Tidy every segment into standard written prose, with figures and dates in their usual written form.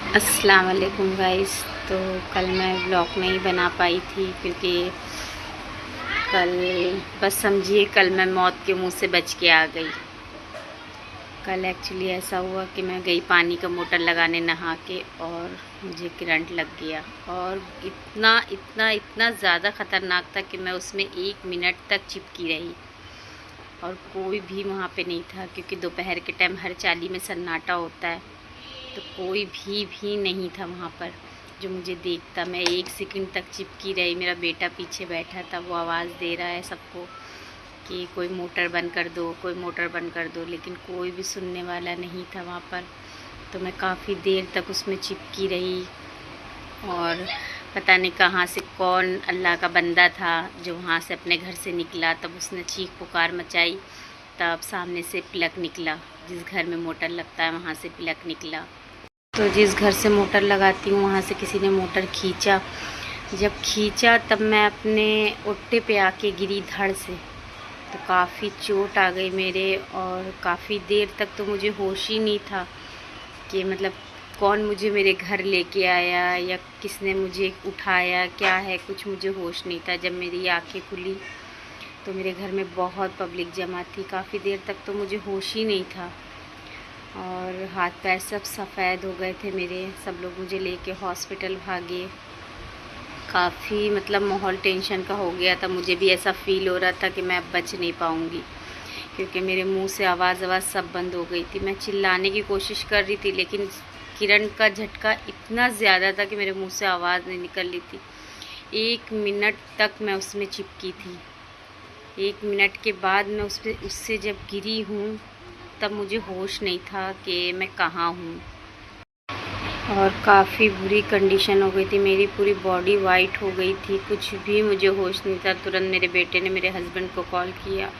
अस्सलाम वालेकुम गाइस। तो कल मैं ब्लॉग नहीं बना पाई थी क्योंकि कल बस समझिए कल मैं मौत के मुंह से बच के आ गई। कल एक्चुअली ऐसा हुआ कि मैं गई पानी का मोटर लगाने नहा के और मुझे करंट लग गया और इतना इतना इतना ज़्यादा ख़तरनाक था कि मैं उसमें 1 मिनट तक चिपकी रही और कोई भी वहाँ पे नहीं था क्योंकि दोपहर के टाइम हर चाली में सन्नाटा होता है। तो कोई भी नहीं था वहाँ पर जो मुझे देखता। मैं 1 सेकंड तक चिपकी रही। मेरा बेटा पीछे बैठा था, वो आवाज़ दे रहा है सबको कि कोई मोटर बंद कर दो, कोई मोटर बंद कर दो, लेकिन कोई भी सुनने वाला नहीं था वहाँ पर। तो मैं काफ़ी देर तक उसमें चिपकी रही और पता नहीं कहाँ से कौन अल्लाह का बंदा था जो वहाँ से अपने घर से निकला। तब उसने चीख पुकार मचाई, तब सामने से प्लग निकला। जिस घर में मोटर लगता है वहाँ से प्लग निकला। तो जिस घर से मोटर लगाती हूँ वहाँ से किसी ने मोटर खींचा। जब खींचा तब मैं अपने ओट्टे पे आके गिरी धड़ से। तो काफ़ी चोट आ गई मेरे और काफ़ी देर तक तो मुझे होश ही नहीं था कि मतलब कौन मुझे मेरे घर लेके आया या किसने मुझे उठाया, क्या है, कुछ मुझे होश नहीं था। जब मेरी आंखें खुली तो मेरे घर में बहुत पब्लिक जमा थी। काफ़ी देर तक तो मुझे होश ही नहीं था और हाथ पैर सब सफ़ेद हो गए थे मेरे। सब लोग मुझे लेके हॉस्पिटल भागे। काफ़ी मतलब माहौल टेंशन का हो गया था। मुझे भी ऐसा फ़ील हो रहा था कि मैं अब बच नहीं पाऊँगी क्योंकि मेरे मुंह से आवाज़ सब बंद हो गई थी। मैं चिल्लाने की कोशिश कर रही थी लेकिन करंट का झटका इतना ज़्यादा था कि मेरे मुंह से आवाज़ नहीं निकल रही थी। 1 मिनट तक मैं उसमें चिपकी थी। 1 मिनट के बाद मैं उससे जब गिरी हूँ तब मुझे होश नहीं था कि मैं कहाँ हूँ और काफ़ी बुरी कंडीशन हो गई थी। मेरी पूरी बॉडी वाइट हो गई थी, कुछ भी मुझे होश नहीं था। तुरंत मेरे बेटे ने मेरे हस्बैंड को कॉल किया,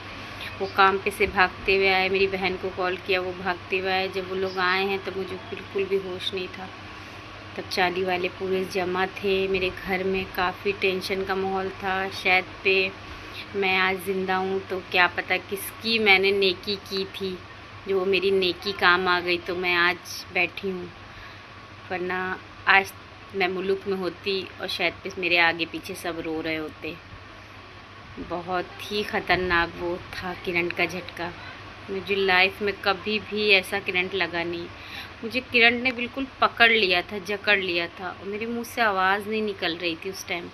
वो काम पे से भागते हुए आए। मेरी बहन को कॉल किया, वो भागते हुए आए। जब वो लोग आए हैं तब मुझे बिल्कुल भी होश नहीं था। तब चाली वाले पूरे जमा थे मेरे घर में। काफ़ी टेंशन का माहौल था। शायद पे मैं आज ज़िंदा हूँ तो क्या पता किसकी मैंने नेकी की थी जो मेरी नेकी काम आ गई तो मैं आज बैठी हूँ, वरना आज मैं मुल्क में होती और शायद पे मेरे आगे पीछे सब रो रहे होते। बहुत ही ख़तरनाक वो था करंट का झटका। मुझे लाइफ में कभी भी ऐसा करंट लगा नहीं। मुझे करंट ने बिल्कुल पकड़ लिया था, जकड़ लिया था और मेरे मुंह से आवाज़ नहीं निकल रही थी उस टाइम।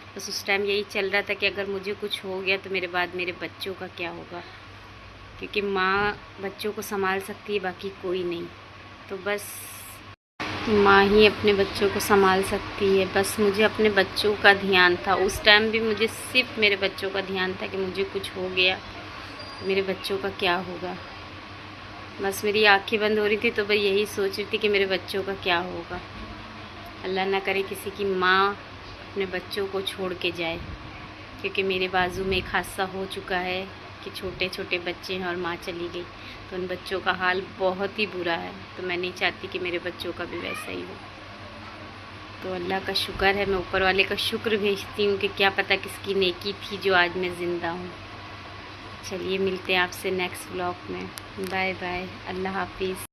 बस उस टाइम यही चल रहा था कि अगर मुझे कुछ हो गया तो मेरे बाद मेरे बच्चों का क्या होगा, क्योंकि माँ बच्चों को संभाल सकती है, बाकी कोई नहीं। तो बस माँ ही अपने बच्चों को संभाल सकती है। बस मुझे अपने बच्चों का ध्यान था उस टाइम भी। मुझे सिर्फ मेरे बच्चों का ध्यान था कि मुझे कुछ हो गया मेरे बच्चों का क्या होगा। बस मेरी आंखें बंद हो रही थी तो मैं यही सोच रही थी कि मेरे बच्चों का क्या होगा। अल्लाह ना करे किसी की माँ अपने बच्चों को छोड़ के जाए, क्योंकि मेरे बाजू में एक हादसा हो चुका है कि छोटे छोटे बच्चे हैं और माँ चली गई। तो उन बच्चों का हाल बहुत ही बुरा है। तो मैं नहीं चाहती कि मेरे बच्चों का भी वैसा ही हो। तो अल्लाह का शुक्र है, मैं ऊपर वाले का शुक्र भेजती हूँ कि क्या पता किसकी नेकी थी जो आज मैं ज़िंदा हूँ। चलिए मिलते हैं आपसे नेक्स्ट व्लॉग में। बाय बाय, अल्लाह हाफिज़।